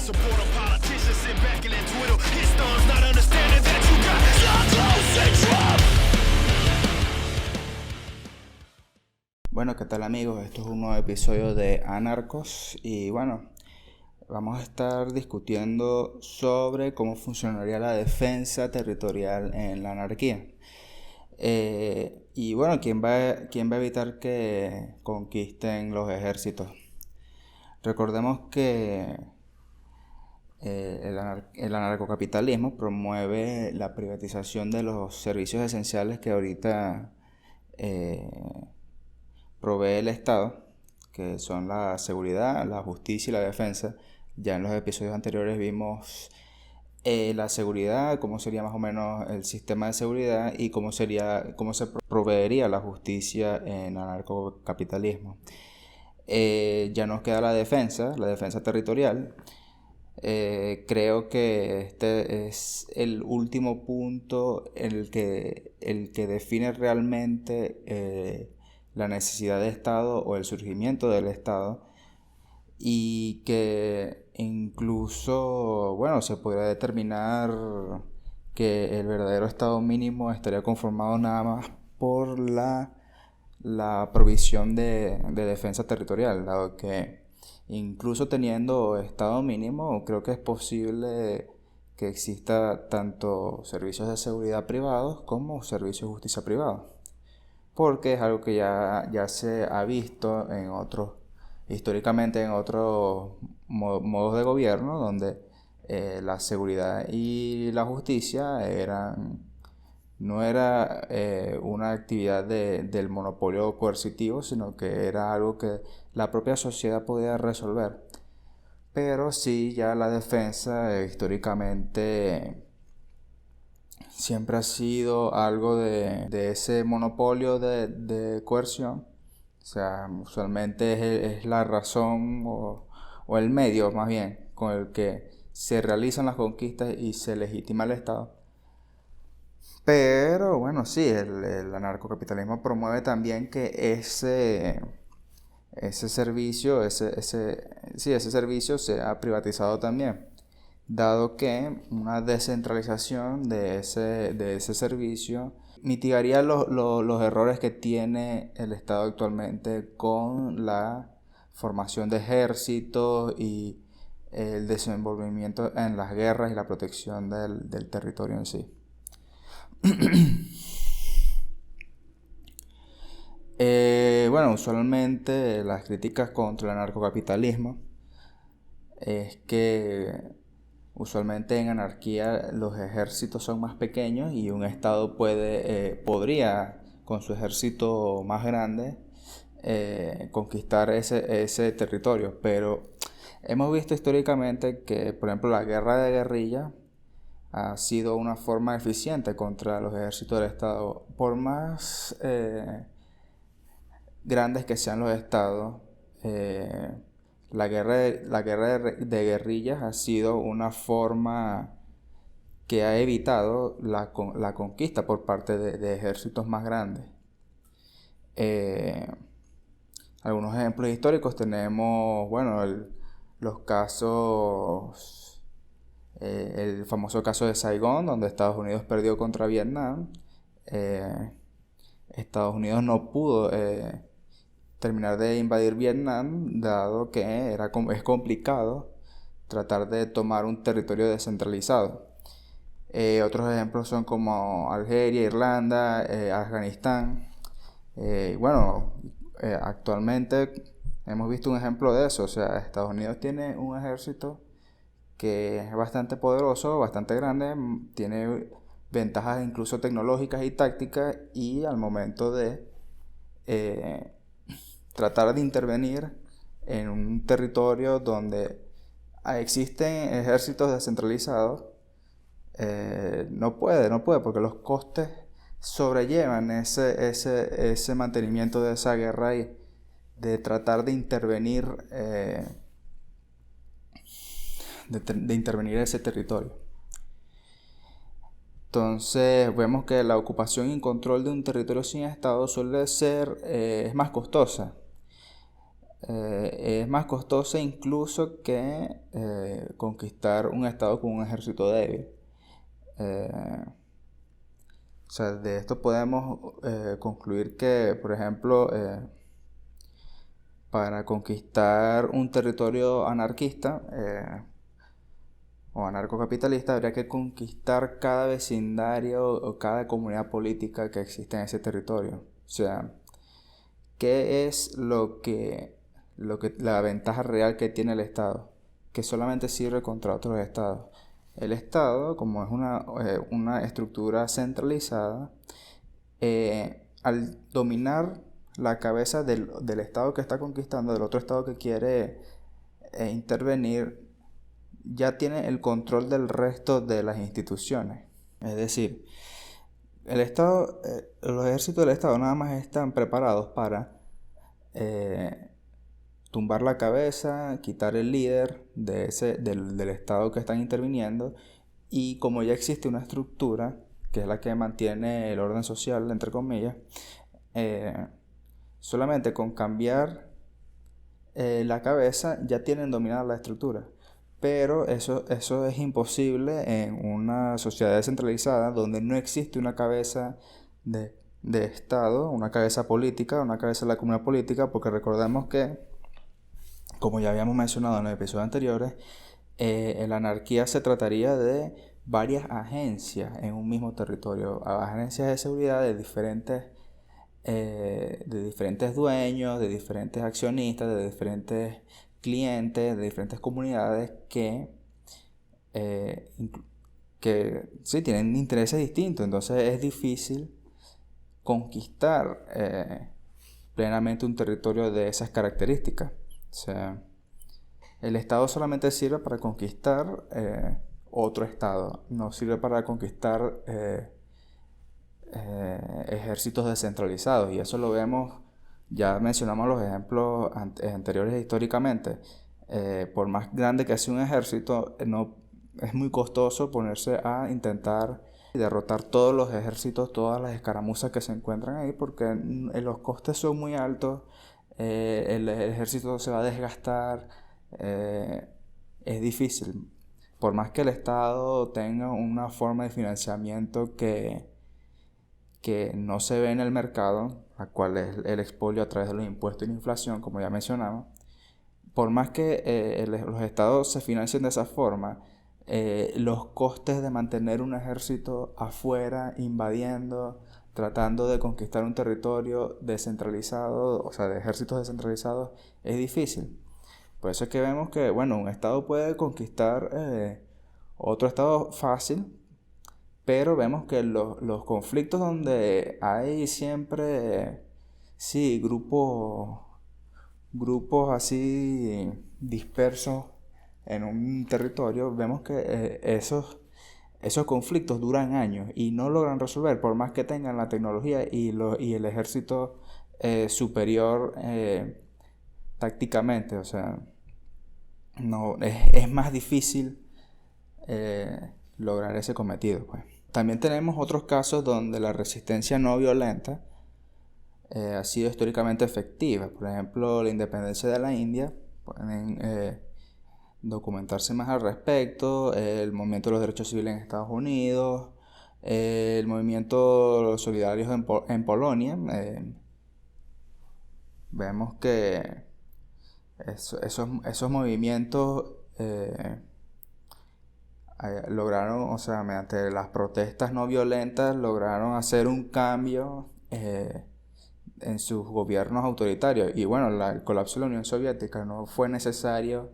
support a politician, sit back and then twiddle his thumbs, not understanding that you got Stockholm syndrome. Bueno, ¿qué tal amigos? Esto es un nuevo episodio de Anarcos y bueno, vamos a estar discutiendo sobre cómo funcionaría la defensa territorial en la anarquía. Y bueno, ¿quién va a evitar que conquisten los ejércitos? Recordemos que el anarcocapitalismo promueve la privatización de los servicios esenciales que ahorita provee el Estado, que son la seguridad, la justicia y la defensa. Ya en los episodios anteriores vimos la seguridad, cómo sería más o menos el sistema de seguridad y cómo se proveería la justicia en anarcocapitalismo. Ya nos queda la defensa territorial. Creo que este es el último punto en el que define realmente la necesidad de Estado o el surgimiento del Estado, y que incluso, bueno, se podría determinar que el verdadero Estado mínimo estaría conformado nada más por la provisión de defensa territorial, dado que incluso teniendo Estado mínimo, creo que es posible que exista tanto servicios de seguridad privados como servicios de justicia privados, porque es algo que ya se ha visto históricamente en otros modos de gobierno, donde la seguridad y la justicia no era una actividad del monopolio coercitivo, sino que era algo que la propia sociedad podía resolver. Pero sí, ya la defensa históricamente siempre ha sido algo de ese monopolio de coerción. O sea, usualmente es la razón o el medio, más bien, con el que se realizan las conquistas y se legitima el Estado. Pero bueno, sí, el anarcocapitalismo promueve también que ese servicio sea privatizado también, dado que una descentralización de ese servicio mitigaría los errores que tiene el Estado actualmente con la formación de ejércitos y el desenvolvimiento en las guerras y la protección del territorio en sí. Bueno, usualmente las críticas contra el anarcocapitalismo es que usualmente en anarquía los ejércitos son más pequeños y un Estado podría, con su ejército más grande, conquistar ese territorio. Pero hemos visto históricamente que, por ejemplo, la guerra de guerrilla ha sido una forma eficiente contra los ejércitos del Estado. Por más grandes que sean los estados, la guerra de guerrillas ha sido una forma que ha evitado la conquista por parte de ejércitos más grandes. Algunos ejemplos históricos tenemos, bueno, los casos, el famoso caso de Saigón, donde Estados Unidos perdió contra Vietnam. Estados Unidos no pudo terminar de invadir Vietnam, dado que es complicado tratar de tomar un territorio descentralizado. Otros ejemplos son como Algeria, Irlanda, Afganistán. Actualmente hemos visto un ejemplo de eso. O sea, Estados Unidos tiene un ejército que es bastante poderoso, bastante grande, tiene ventajas incluso tecnológicas y tácticas, y al momento de tratar de intervenir en un territorio donde existen ejércitos descentralizados, no puede porque los costes sobrellevan ese mantenimiento de esa guerra y de tratar de intervenir en ese territorio. Entonces vemos que la ocupación y control de un territorio sin Estado suele ser es más costosa. es más costosa incluso que conquistar un estado con un ejército débil. Eh, o sea, de esto podemos concluir que, por ejemplo, para conquistar un territorio anarquista o anarcocapitalista, habría que conquistar cada vecindario o cada comunidad política que existe en ese territorio. O sea, ¿qué es la ventaja real que tiene el Estado? Que solamente sirve contra otros estados. El Estado, como es una estructura centralizada, al dominar la cabeza del estado que está conquistando, del otro estado que quiere intervenir, ya tiene el control del resto de las instituciones. Es decir, el Estado, los ejércitos del Estado nada más están preparados para tumbar la cabeza, quitar el líder del Estado que están interviniendo, y como ya existe una estructura que es la que mantiene el orden social, entre comillas, solamente con cambiar la cabeza ya tienen dominada la estructura. Pero eso es imposible en una sociedad descentralizada donde no existe una cabeza de Estado, una cabeza política, una cabeza de la comunidad política, porque recordemos que, como ya habíamos mencionado en los episodios anteriores, la anarquía se trataría de varias agencias en un mismo territorio, agencias de seguridad de diferentes dueños, de diferentes accionistas, de diferentes clientes, de diferentes comunidades que sí tienen intereses distintos. Entonces es difícil conquistar plenamente un territorio de esas características. O sea, el Estado solamente sirve para conquistar otro Estado, no sirve para conquistar ejércitos descentralizados, y eso lo vemos, ya mencionamos los ejemplos anteriores históricamente. Por más grande que sea un ejército, no es muy costoso ponerse a intentar derrotar todos los ejércitos, todas las escaramuzas que se encuentran ahí, porque los costes son muy altos, el ejército se va a desgastar, es difícil. Por más que el Estado tenga una forma de financiamiento que no se ve en el mercado, la cual es el expolio a través de los impuestos y la inflación, como ya mencionaba, por más que los estados se financien de esa forma, los costes de mantener un ejército afuera, invadiendo, tratando de conquistar un territorio descentralizado, o sea, de ejércitos descentralizados, es difícil. Por eso es que vemos que, bueno, un estado puede conquistar otro estado fácil, pero vemos que los conflictos donde hay siempre, sí, grupos así dispersos en un territorio, vemos que esos conflictos duran años y no logran resolver, por más que tengan la tecnología y el ejército superior tácticamente. O sea, no, es más difícil lograr ese cometido, pues. También tenemos otros casos donde la resistencia no violenta ha sido históricamente efectiva. Por ejemplo, la independencia de la India. Pueden documentarse más al respecto. El movimiento de los derechos civiles en Estados Unidos. El movimiento de los solidarios en Polonia. Vemos que esos movimientos lograron, o sea, mediante las protestas no violentas, lograron hacer un cambio en sus gobiernos autoritarios. Y bueno, el colapso de la Unión Soviética, no fue necesario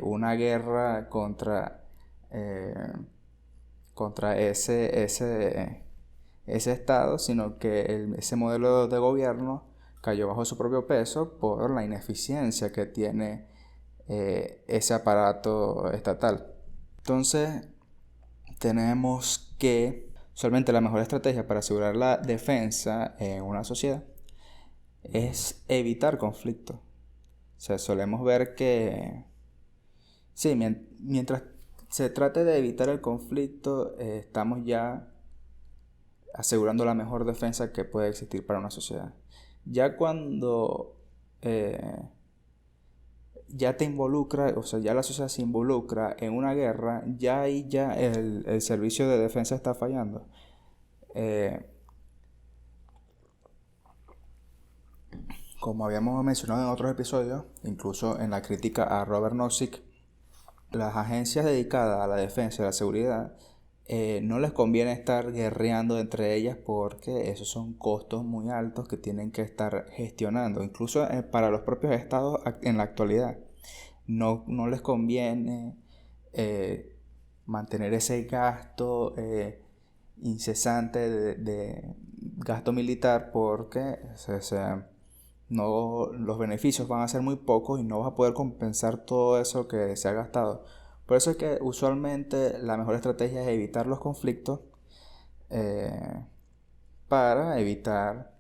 una guerra contra ese estado, sino que ese modelo de gobierno cayó bajo su propio peso por la ineficiencia que tiene ese aparato estatal. Entonces, tenemos que solamente la mejor estrategia para asegurar la defensa en una sociedad es evitar conflictos. O sea, solemos ver que sí, mientras se trate de evitar el conflicto, estamos ya asegurando la mejor defensa que puede existir para una sociedad. Ya cuando ya te involucra, o sea, ya la sociedad se involucra en una guerra, ya ahí ya el servicio de defensa está fallando. Eh, Como habíamos mencionado en otros episodios, incluso en la crítica a Robert Nozick, las agencias dedicadas a la defensa y la seguridad no les conviene estar guerreando entre ellas porque esos son costos muy altos que tienen que estar gestionando, incluso para los propios estados en la actualidad. No les conviene mantener ese gasto incesante de gasto militar porque no, los beneficios van a ser muy pocos y no vas a poder compensar todo eso que se ha gastado. Por eso es que usualmente la mejor estrategia es evitar los conflictos eh, para evitar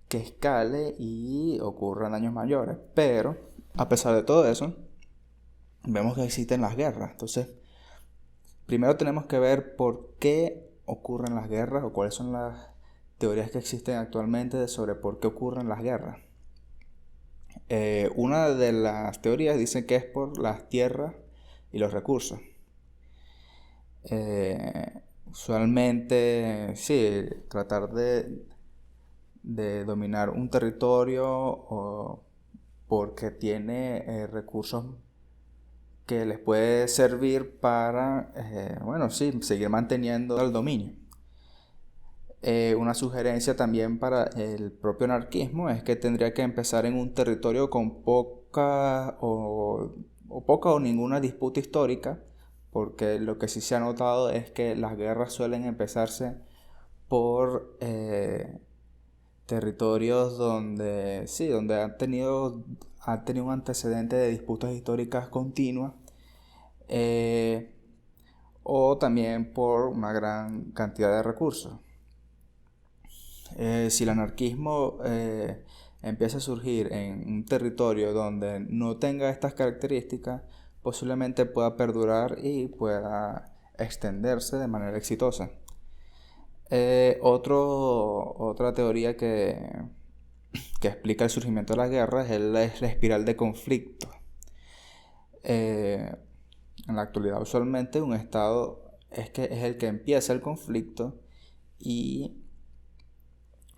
que escale y ocurran daños mayores. Pero a pesar de todo eso, vemos que existen las guerras. Entonces, primero tenemos que ver por qué ocurren las guerras o cuáles son las teorías que existen actualmente sobre por qué ocurren las guerras. Una de las teorías dice que es por las tierras y los recursos. Usualmente, sí, tratar de dominar un territorio porque tiene recursos que les puede servir para, bueno, sí, seguir manteniendo el dominio. Una sugerencia también para el propio anarquismo es que tendría que empezar en un territorio con poca o ninguna disputa histórica, porque lo que sí se ha notado es que las guerras suelen empezarse por territorios donde sí, donde han tenido un antecedente de disputas históricas continuas, o también por una gran cantidad de recursos. Si el anarquismo empieza a surgir en un territorio donde no tenga estas características, posiblemente pueda perdurar y pueda extenderse de manera exitosa. Otra teoría que explica el surgimiento de las guerras es la espiral de conflicto. En la actualidad, usualmente un estado es el que empieza el conflicto y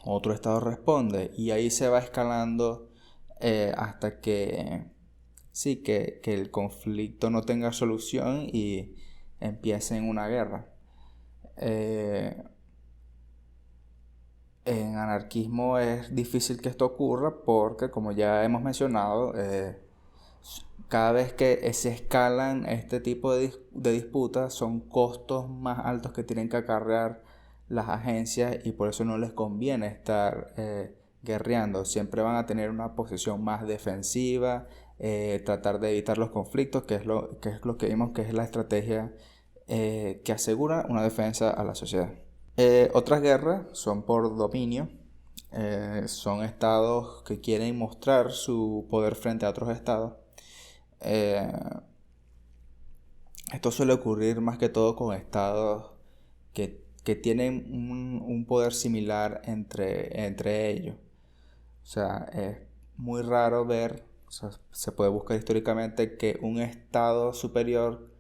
otro estado responde, y ahí se va escalando hasta que el conflicto no tenga solución y empiece en una guerra. En anarquismo es difícil que esto ocurra porque, como ya hemos mencionado, cada vez que se escalan este tipo de disputas son costos más altos que tienen que acarrear las agencias y por eso no les conviene estar guerreando. Siempre van a tener una posición más defensiva, tratar de evitar los conflictos, que es lo que vimos que es la estrategia que asegura una defensa a la sociedad. Otras guerras son por dominio. Son estados que quieren mostrar su poder frente a otros estados. Esto suele ocurrir más que todo con estados que tienen un poder similar entre ellos. O sea, es muy raro ver, o sea, se puede buscar históricamente que un estado superior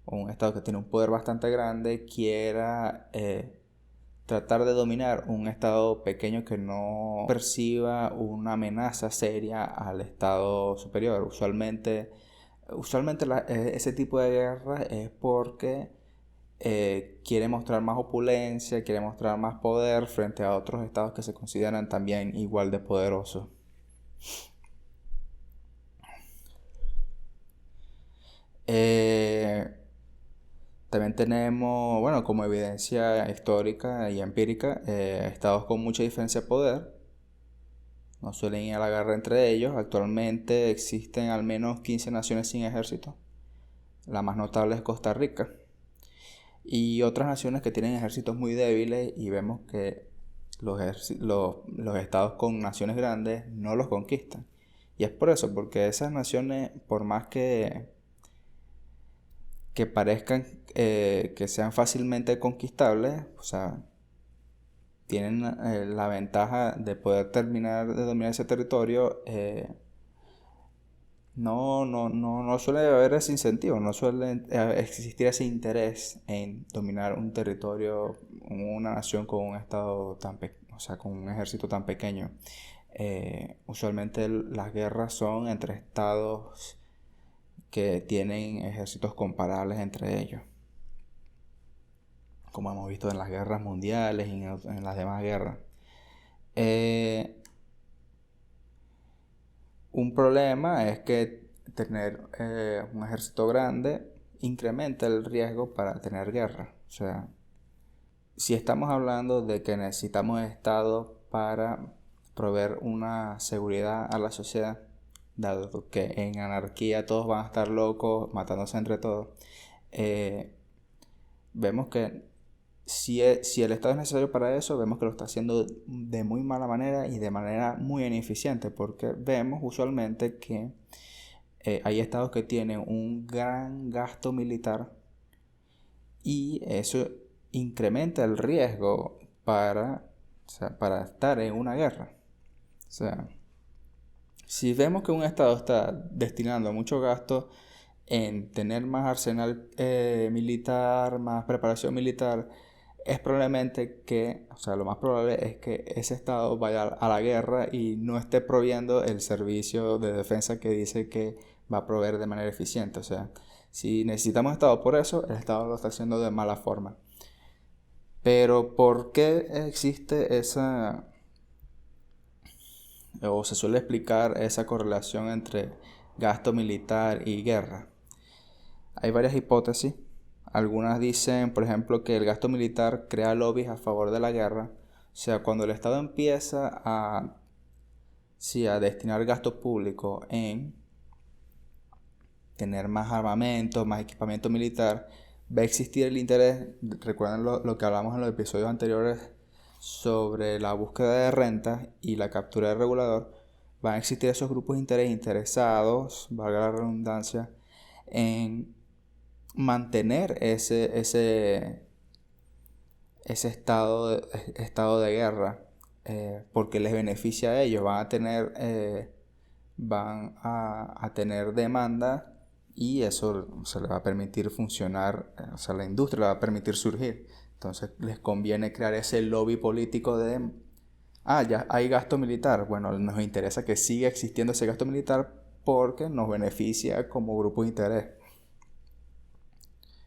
o un estado que tiene un poder bastante grande quiera tratar de dominar un estado pequeño que no perciba una amenaza seria al estado superior. Usualmente ese tipo de guerra es porque quiere mostrar más opulencia, quiere mostrar más poder frente a otros estados que se consideran también igual de poderosos. También tenemos, bueno, como evidencia histórica y empírica, estados con mucha diferencia de poder no suelen ir a la guerra entre ellos. Actualmente existen al menos 15 naciones sin ejército. La más notable es Costa Rica. Y otras naciones que tienen ejércitos muy débiles, y vemos que los estados con naciones grandes no los conquistan. Y es por eso, porque esas naciones, por más que parezcan que sean fácilmente conquistables, o sea, tienen la ventaja de poder terminar de dominar ese territorio no suele haber ese incentivo, no suele existir ese interés en dominar un territorio, una nación con un estado o sea, con un ejército tan pequeño. Usualmente las guerras son entre estados que tienen ejércitos comparables entre ellos, como hemos visto en las guerras mundiales y en las demás guerras. Un problema es que tener un ejército grande incrementa el riesgo para tener guerra. O sea, si estamos hablando de que necesitamos Estado para proveer una seguridad a la sociedad, dado que en anarquía todos van a estar locos, matándose entre todos, vemos que si el Estado es necesario para eso, vemos que lo está haciendo de muy mala manera y de manera muy ineficiente, porque vemos usualmente que hay estados que tienen un gran gasto militar y eso incrementa el riesgo para estar en una guerra. O sea, si vemos que un estado está destinando mucho gasto en tener más arsenal militar, más preparación militar, es probablemente que, o sea, lo más probable es que ese estado vaya a la guerra y no esté proveyendo el servicio de defensa que dice que va a proveer de manera eficiente. O sea, si necesitamos estado por eso, el estado lo está haciendo de mala forma. Pero ¿por qué existe esa, o se suele explicar esa correlación entre gasto militar y guerra? Hay varias hipótesis. Algunas dicen, por ejemplo, que el gasto militar crea lobbies a favor de la guerra. O sea, cuando el Estado empieza a destinar gasto público en tener más armamento, más equipamiento militar, va a existir el interés. Recuerden lo que hablamos en los episodios anteriores sobre la búsqueda de rentas y la captura del regulador. Van a existir esos grupos de interés interesados, valga la redundancia, en mantener ese estado de guerra, porque les beneficia a ellos. Van a tener demanda y eso se les va a permitir funcionar, o sea, la industria le va a permitir surgir. Entonces les conviene crear ese lobby político de, ya hay gasto militar. Bueno, nos interesa que siga existiendo ese gasto militar porque nos beneficia como grupo de interés.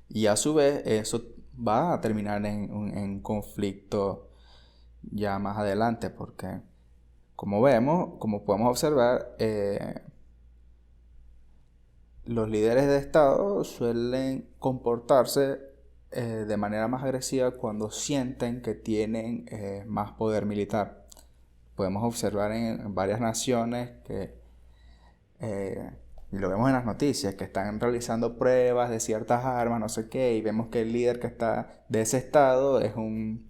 Y a su vez eso va a terminar en un conflicto ya más adelante, porque como podemos observar, los líderes de Estado suelen comportarse de manera más agresiva cuando sienten que tienen más poder militar. Podemos observar en varias naciones que y lo vemos en las noticias, que están realizando pruebas de ciertas armas, no sé qué, y vemos que el líder que está de ese estado es un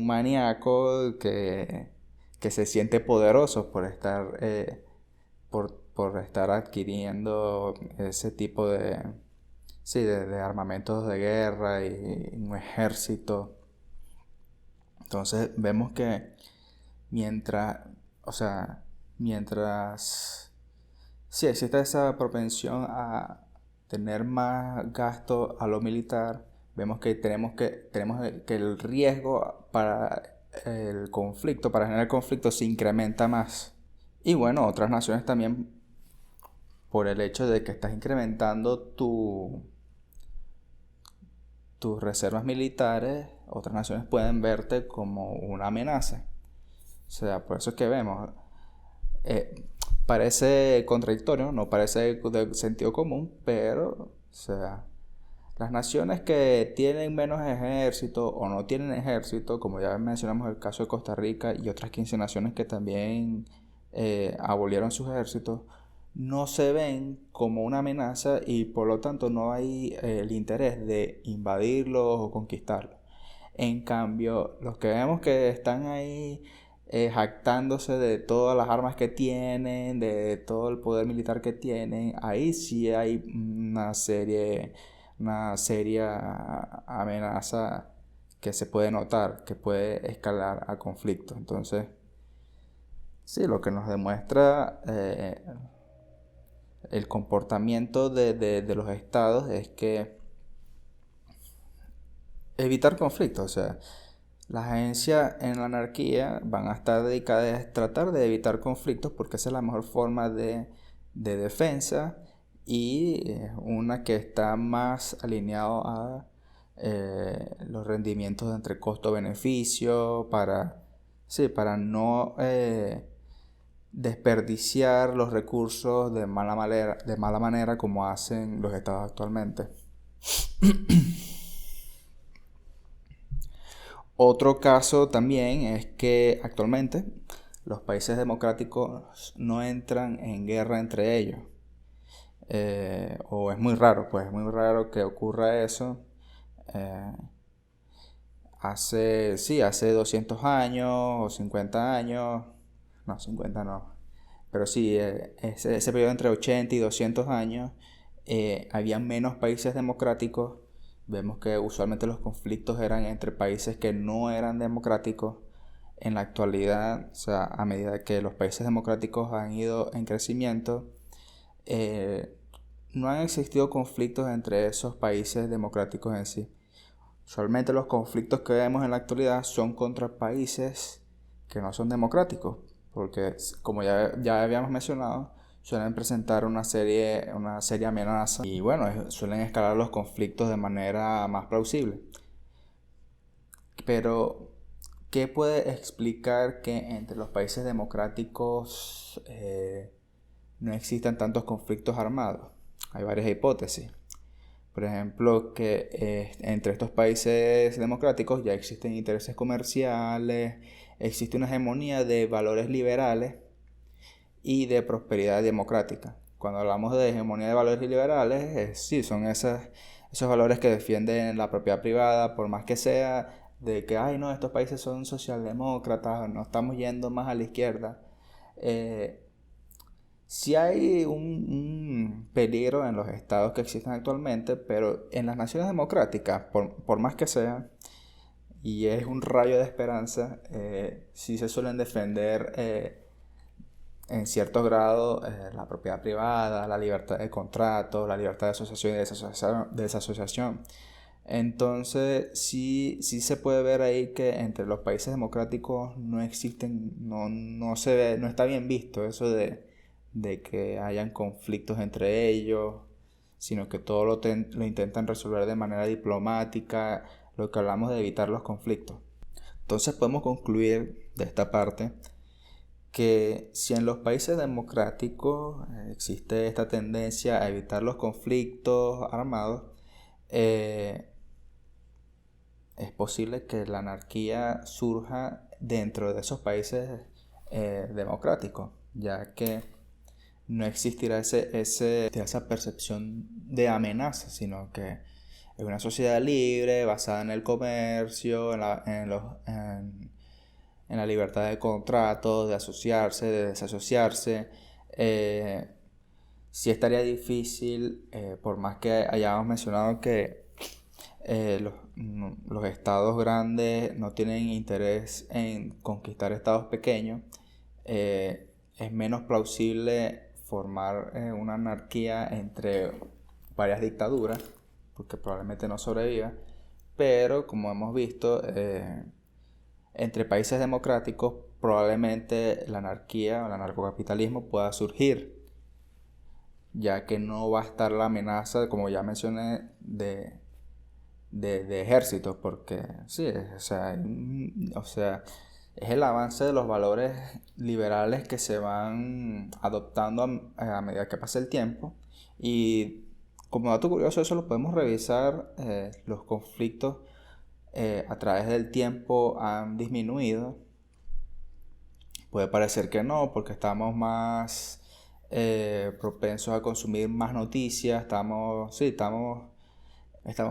maníaco que se siente poderoso por estar, por estar adquiriendo ese tipo de armamentos de guerra y un ejército. Entonces vemos que mientras sí existe esa propensión a tener más gasto a lo militar, vemos que tenemos que el riesgo para generar conflicto se incrementa más. Y bueno, otras naciones también, por el hecho de que estás incrementando tus reservas militares, otras naciones pueden verte como una amenaza. O sea, por eso es que vemos, parece contradictorio, no parece de sentido común, pero, o sea, las naciones que tienen menos ejército o no tienen ejército, como ya mencionamos el caso de Costa Rica y otras 15 naciones que también abolieron sus ejércitos, no se ven como una amenaza y por lo tanto no hay el interés de invadirlos o conquistarlos. En cambio, los que vemos que están ahí jactándose de todas las armas que tienen, de todo el poder militar que tienen, ahí sí hay una seria amenaza que se puede notar, que puede escalar a conflicto. Entonces, sí, lo que nos demuestra el comportamiento de los estados es que evitar conflictos, o sea, las agencias en la anarquía van a estar dedicadas a tratar de evitar conflictos porque esa es la mejor forma de defensa y una que está más alineado a los rendimientos entre costo-beneficio para no desperdiciar los recursos de mala manera como hacen los estados actualmente. Otro caso también es que actualmente los países democráticos no entran en guerra entre ellos. O es muy raro, pues es muy raro que ocurra eso. Eh, hace 200 años o 50 años, no, 50 no, pero sí, ese periodo entre 80 y 200 años, había menos países democráticos. Vemos que usualmente los conflictos eran entre países que no eran democráticos. En la actualidad, o sea, a medida que los países democráticos han ido en crecimiento, no han existido conflictos entre esos países democráticos en sí. Usualmente los conflictos que vemos en la actualidad son contra países que no son democráticos, porque como ya habíamos mencionado, suelen presentar una seria amenaza y bueno, suelen escalar los conflictos de manera más plausible. Pero, ¿qué puede explicar que entre los países democráticos no existan tantos conflictos armados? Hay varias hipótesis. Por ejemplo, que entre estos países democráticos ya existen intereses comerciales, existe una hegemonía de valores liberales y de prosperidad democrática. Cuando hablamos de hegemonía de valores liberales, sí, son esos valores que defienden la propiedad privada, por más que sea de que, ay, no, estos países son socialdemócratas, no estamos yendo más a la izquierda. Sí hay un peligro en los estados que existen actualmente, pero en las naciones democráticas, por más que sea, y es un rayo de esperanza, sí se suelen defender en cierto grado la propiedad privada, la libertad de contrato, la libertad de asociación y desasociación. Entonces sí se puede ver ahí que entre los países democráticos no existen, no se ve, no está bien visto eso de que hayan conflictos entre ellos, sino que todo lo intentan resolver de manera diplomática, lo que hablamos de evitar los conflictos. Entonces podemos concluir de esta parte que si en los países democráticos existe esta tendencia a evitar los conflictos armados, es posible que la anarquía surja dentro de esos países democráticos, ya que no existirá esa percepción de amenaza, sino que es una sociedad libre, basada en el comercio, en la libertad de contrato, de asociarse, de desasociarse. Sí estaría difícil, por más que hayamos mencionado que los estados grandes no tienen interés en conquistar estados pequeños, es menos plausible formar una anarquía entre varias dictaduras, porque probablemente no sobreviva, pero como hemos visto, entre países democráticos probablemente la anarquía o el anarcocapitalismo pueda surgir, ya que no va a estar la amenaza, como ya mencioné, de ejércitos, porque sí, o sea, es el avance de los valores liberales que se van adoptando a medida que pasa el tiempo. Y como dato curioso, eso lo podemos revisar, los conflictos a través del tiempo han disminuido. Puede parecer que no, porque estamos más propensos a consumir más noticias, estamos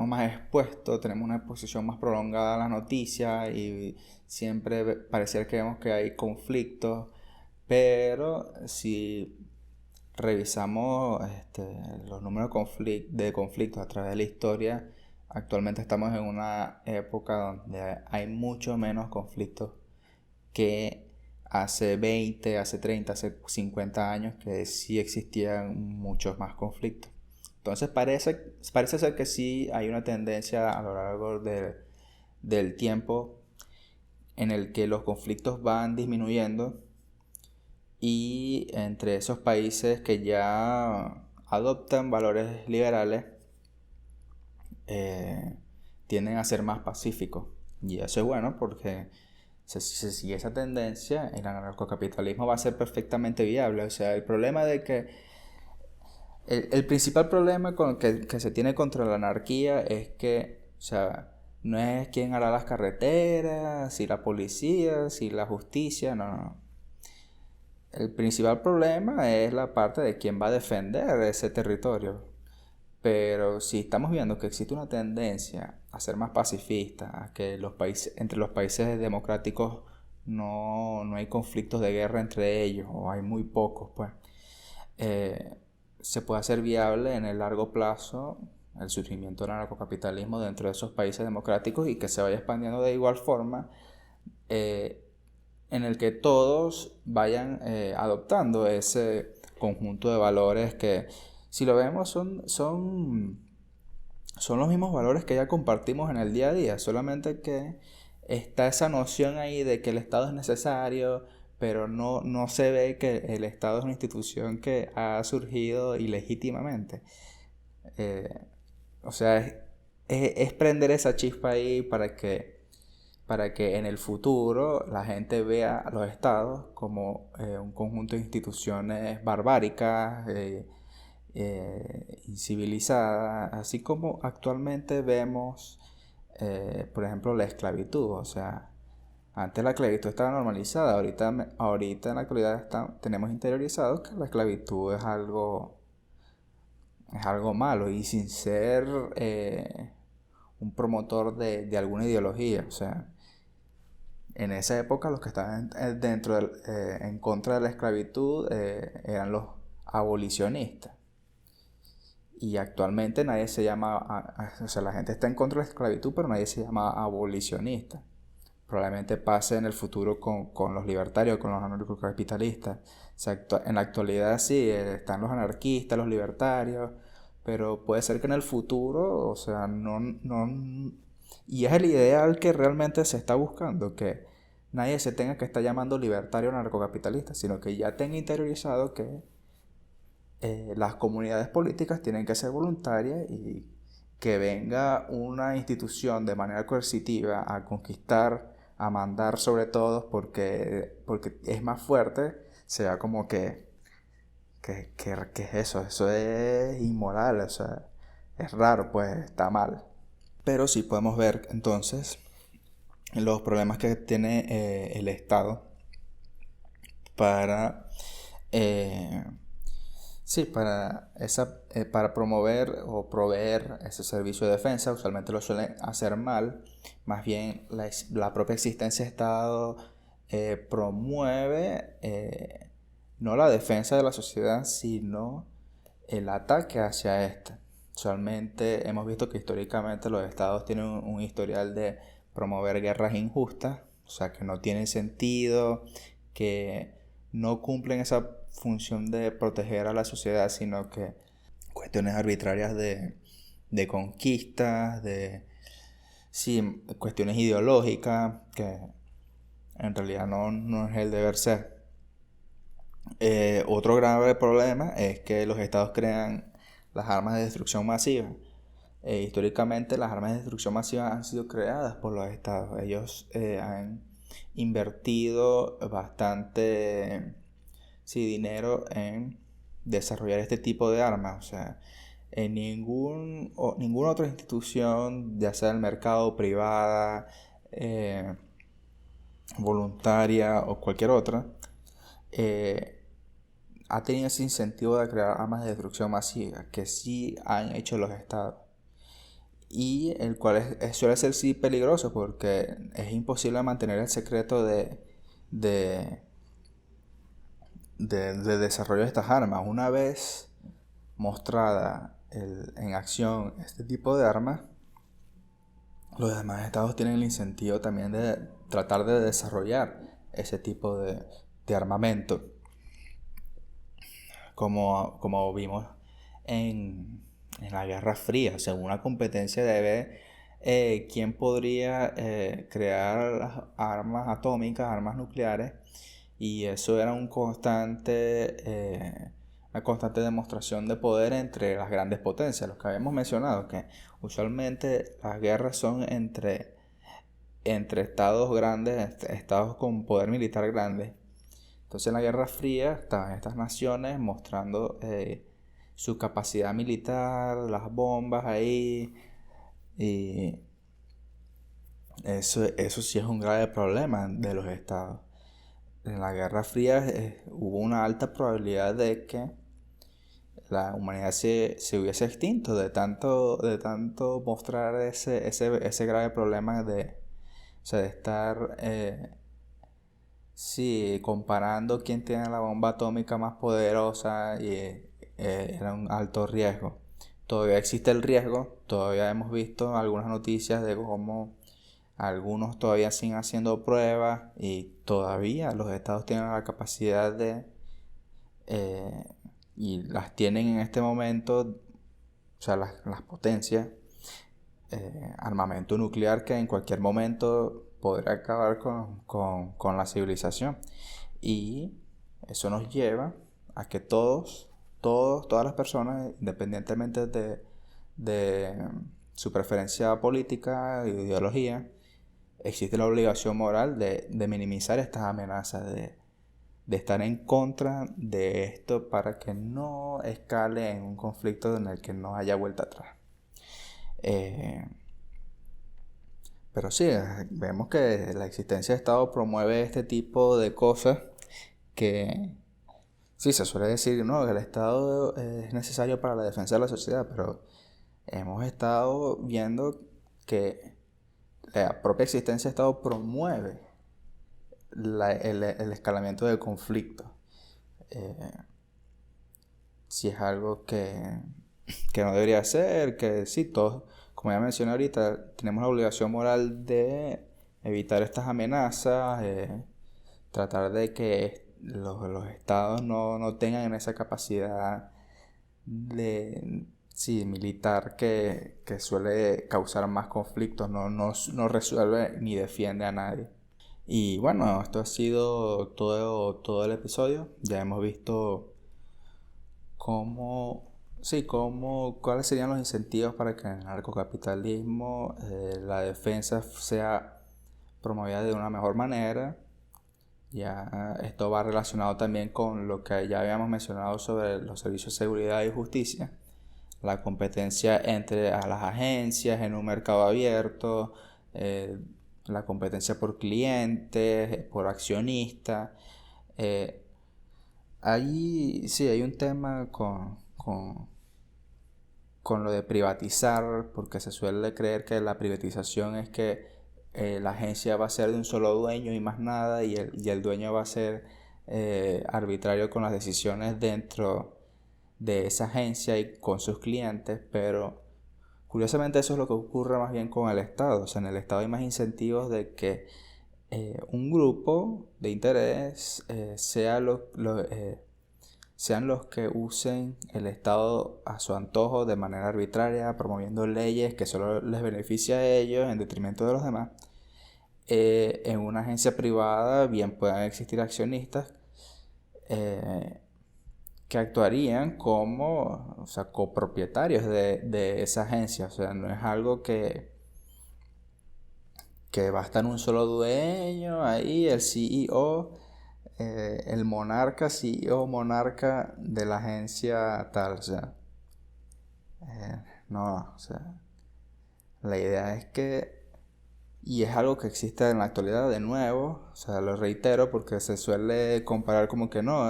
más expuestos, tenemos una exposición más prolongada a las noticias y siempre pareciera que vemos que hay conflictos, pero si revisamos los números de conflictos a través de la historia, actualmente estamos en una época donde hay mucho menos conflictos que hace 20, hace 30, hace 50 años que sí existían muchos más conflictos. Entonces parece ser que sí hay una tendencia a lo largo del tiempo en el que los conflictos van disminuyendo, y entre esos países que ya adoptan valores liberales tienden a ser más pacíficos. Y eso es bueno porque si se sigue esa tendencia, el anarcocapitalismo va a ser perfectamente viable. O sea, el problema de que el principal problema que se tiene contra la anarquía es que, o sea, no es quién hará las carreteras, si la policía, si la justicia, no. El principal problema es la parte de quién va a defender ese territorio. Pero si estamos viendo que existe una tendencia a ser más pacifista, a que entre los países democráticos no hay conflictos de guerra entre ellos, o hay muy pocos, pues, se puede hacer viable en el largo plazo el surgimiento del anarcocapitalismo dentro de esos países democráticos, y que se vaya expandiendo de igual forma, en el que todos vayan adoptando ese conjunto de valores que, si lo vemos, son los mismos valores que ya compartimos en el día a día, solamente que está esa noción ahí de que el Estado es necesario, pero no se ve que el Estado es una institución que ha surgido ilegítimamente. O sea, es prender esa chispa ahí para que en el futuro la gente vea a los estados como un conjunto de instituciones barbáricas, incivilizadas, así como actualmente vemos, por ejemplo, la esclavitud. O sea, antes la esclavitud estaba normalizada, ahorita en la actualidad tenemos interiorizado que la esclavitud es algo malo, y sin ser un promotor de alguna ideología. O sea, en esa época los que estaban en contra de la esclavitud eran los abolicionistas. Y actualmente nadie se llama, o sea, la gente está en contra de la esclavitud, pero nadie se llama abolicionista. Probablemente pase en el futuro con los libertarios, con los anarcocapitalistas. O sea, en la actualidad sí, están los anarquistas, los libertarios, pero puede ser que en el futuro, o sea, y es el ideal que realmente se está buscando, que nadie se tenga que estar llamando libertario o anarcocapitalista, sino que ya tenga interiorizado que las comunidades políticas tienen que ser voluntarias, y que venga una institución de manera coercitiva a conquistar, a mandar sobre todos porque es más fuerte, sea como que es eso es inmoral. O sea, es raro, pues está mal. Pero sí podemos ver entonces los problemas que tiene el Estado para para promover o proveer ese servicio de defensa. Usualmente lo suelen hacer mal. Más bien la propia existencia de Estado promueve no la defensa de la sociedad, sino el ataque hacia esta. Usualmente hemos visto que históricamente los estados tienen un historial de promover guerras injustas, o sea, que no tienen sentido, que no cumplen esa función de proteger a la sociedad, sino que cuestiones arbitrarias de conquistas, cuestiones ideológicas, que en realidad no es el deber ser. Otro grave problema es que los estados crean las armas de destrucción masiva. Históricamente las armas de destrucción masiva han sido creadas por los estados. Ellos han invertido bastante dinero en desarrollar este tipo de armas. O sea, en ninguna otra institución, ya sea del mercado, privada, voluntaria o cualquier otra, ha tenido ese incentivo de crear armas de destrucción masiva, que sí han hecho los estados, y el cual suele ser sí peligroso, porque es imposible mantener el secreto de desarrollo de estas armas. Una vez mostrada en acción este tipo de armas, los demás estados tienen el incentivo también de tratar de desarrollar ese tipo de armamento. Como vimos en la Guerra Fría, o sea, una competencia de ver quién podría crear armas atómicas, armas nucleares, y eso era una constante demostración de poder entre las grandes potencias, los que habíamos mencionado, que usualmente las guerras son entre estados grandes, estados con poder militar grande. Entonces en la Guerra Fría estaban estas naciones mostrando su capacidad militar, las bombas ahí, y eso sí es un grave problema de los estados. En la Guerra Fría hubo una alta probabilidad de que la humanidad se hubiese extinto de tanto mostrar ese grave problema o sea, de estar sí, comparando quién tiene la bomba atómica más poderosa, y era un alto riesgo. Todavía existe el riesgo, todavía hemos visto algunas noticias de cómo algunos todavía siguen haciendo pruebas y todavía los estados tienen la capacidad eh, y las tienen en este momento, o sea, las potencias, armamento nuclear que en cualquier momento podrá acabar con la civilización. Y eso nos lleva a que todas las personas, independientemente de su preferencia política e ideología, existe la obligación moral de minimizar estas amenazas, de estar en contra de esto para que no escale en un conflicto en el que no haya vuelta atrás. Pero sí, vemos que la existencia de Estado promueve este tipo de cosas que sí se suele decir, ¿no?, que el Estado es necesario para la defensa de la sociedad, pero hemos estado viendo que la propia existencia de Estado promueve el escalamiento del conflicto. Si es algo que no debería ser, que sí, todos, como ya mencioné ahorita, tenemos la obligación moral de evitar estas amenazas, tratar de que los estados no tengan esa capacidad militar que suele causar más conflictos, no resuelve ni defiende a nadie. Y bueno, esto ha sido todo el episodio. Ya hemos visto cuáles serían los incentivos para que en el narcocapitalismo la defensa sea promovida de una mejor manera. Ya esto va relacionado también con lo que ya habíamos mencionado sobre los servicios de seguridad y justicia, la competencia entre las agencias en un mercado abierto, la competencia por clientes, por accionistas. Ahí sí hay un tema con lo de privatizar, porque se suele creer que la privatización es que la agencia va a ser de un solo dueño y más nada, y el dueño va a ser arbitrario con las decisiones dentro de esa agencia y con sus clientes, pero curiosamente eso es lo que ocurre más bien con el Estado. O sea, en el Estado hay más incentivos de que un grupo de interés sean los que usen el Estado a su antojo de manera arbitraria, promoviendo leyes que solo les beneficia a ellos en detrimento de los demás. En una agencia privada bien puedan existir accionistas que actuarían como, o sea, copropietarios de esa agencia. O sea, no es algo que va a estar un solo dueño ahí, el CEO, el CEO monarca de la agencia tal. O sea, no, o sea, la idea es que, y es algo que existe en la actualidad de nuevo, o sea, lo reitero porque se suele comparar como que no,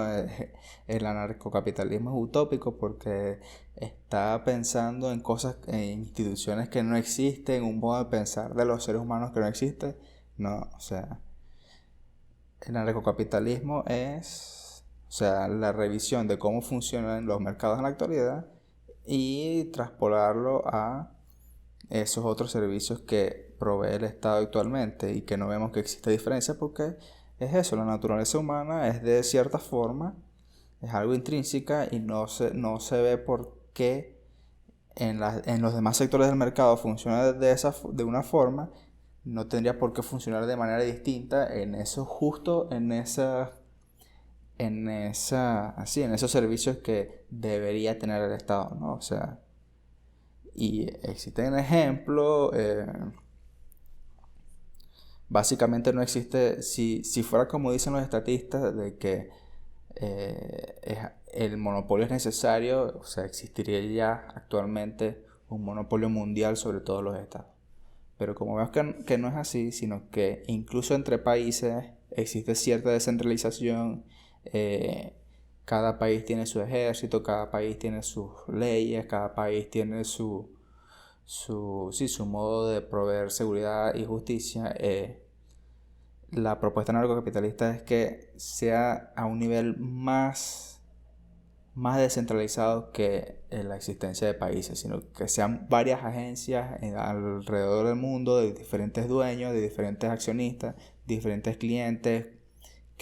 el anarcocapitalismo es utópico porque está pensando en cosas, en instituciones que no existen, un modo de pensar de los seres humanos que no existe. No, o sea, el anarcocapitalismo es, o sea, la revisión de cómo funcionan los mercados en la actualidad y traspolarlo a esos otros servicios que provee el Estado actualmente, y que no vemos que existe diferencia porque es eso, la naturaleza humana es de cierta forma, es algo intrínseca y no se ve por qué en los demás sectores del mercado funciona de una forma, no tendría por qué funcionar de manera distinta en eso justo, en esos servicios que debería tener el Estado, ¿no? O sea, y existen ejemplos, básicamente no existe, si fuera como dicen los estatistas, de que el monopolio es necesario, o sea, existiría ya actualmente un monopolio mundial sobre todos los estados. Pero como vemos que no es así, sino que incluso entre países existe cierta descentralización, cada país tiene su ejército, cada país tiene sus leyes, cada país tiene su modo de proveer seguridad y justicia. La propuesta narcocapitalista es que sea a un nivel más descentralizado que la existencia de países, sino que sean varias agencias alrededor del mundo, de diferentes dueños, de diferentes accionistas, diferentes clientes,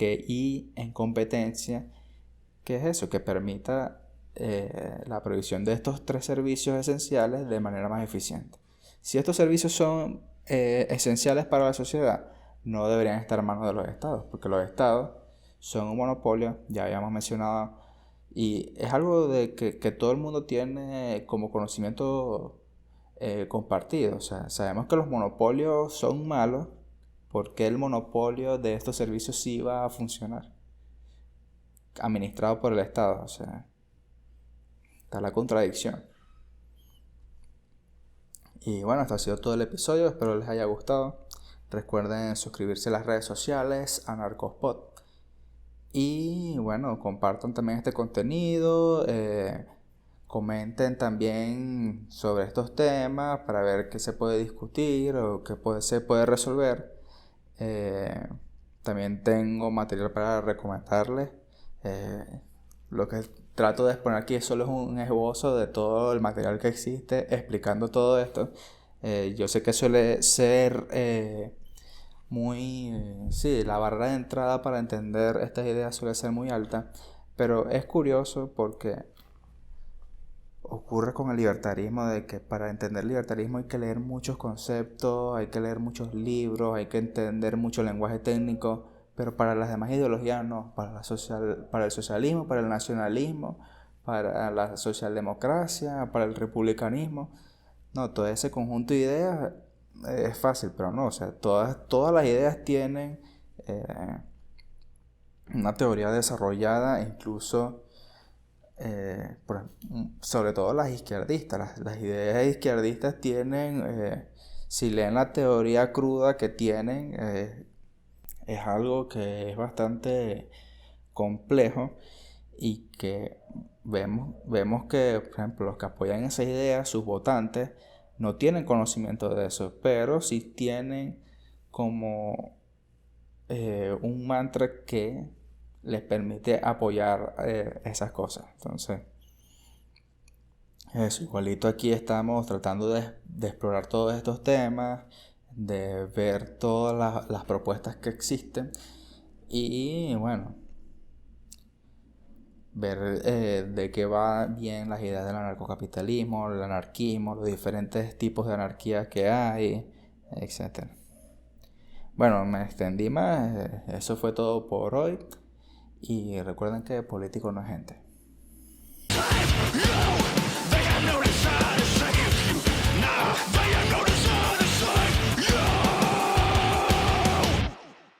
y en competencia, que es eso, que permita la provisión de estos 3 servicios esenciales de manera más eficiente. Si estos servicios son esenciales para la sociedad, no deberían estar en manos de los estados, porque los estados son un monopolio, ya habíamos mencionado, y es algo de que todo el mundo tiene como conocimiento compartido. O sea, sabemos que los monopolios son malos, porque el monopolio de estos servicios sí va a funcionar, administrado por el Estado. O sea, está la contradicción. Y bueno, esto ha sido todo el episodio, espero les haya gustado. Recuerden suscribirse a las redes sociales, Anarcospod. Y bueno, compartan también este contenido, comenten también sobre estos temas para ver qué se puede discutir o qué se puede resolver. También tengo material para recomendarles. Lo que trato de exponer aquí solo es un esbozo de todo el material que existe explicando todo esto. Yo sé que suele ser la barrera de entrada para entender estas ideas suele ser muy alta, pero es curioso porque ocurre con el libertarismo de que para entender el libertarismo hay que leer muchos conceptos, hay que leer muchos libros, hay que entender mucho lenguaje técnico, pero para las demás ideologías no, para el socialismo, para el nacionalismo, para la socialdemocracia, para el republicanismo, no, todo ese conjunto de ideas es fácil, pero no, o sea, todas las ideas tienen una teoría desarrollada, incluso sobre todo las izquierdistas. Las ideas izquierdistas tienen, si leen la teoría cruda que tienen, es algo que es bastante complejo y que vemos que, por ejemplo, los que apoyan esas ideas, sus votantes, no tienen conocimiento de eso, pero sí tienen como un mantra que les permite apoyar esas cosas. Entonces, eso, igualito aquí estamos tratando de explorar todos estos temas, de ver todas las propuestas que existen y bueno, ver de qué va bien las ideas del anarcocapitalismo, el anarquismo, los diferentes tipos de anarquía que hay, etc. Bueno, me extendí más, eso fue todo por hoy y recuerden que político no es gente.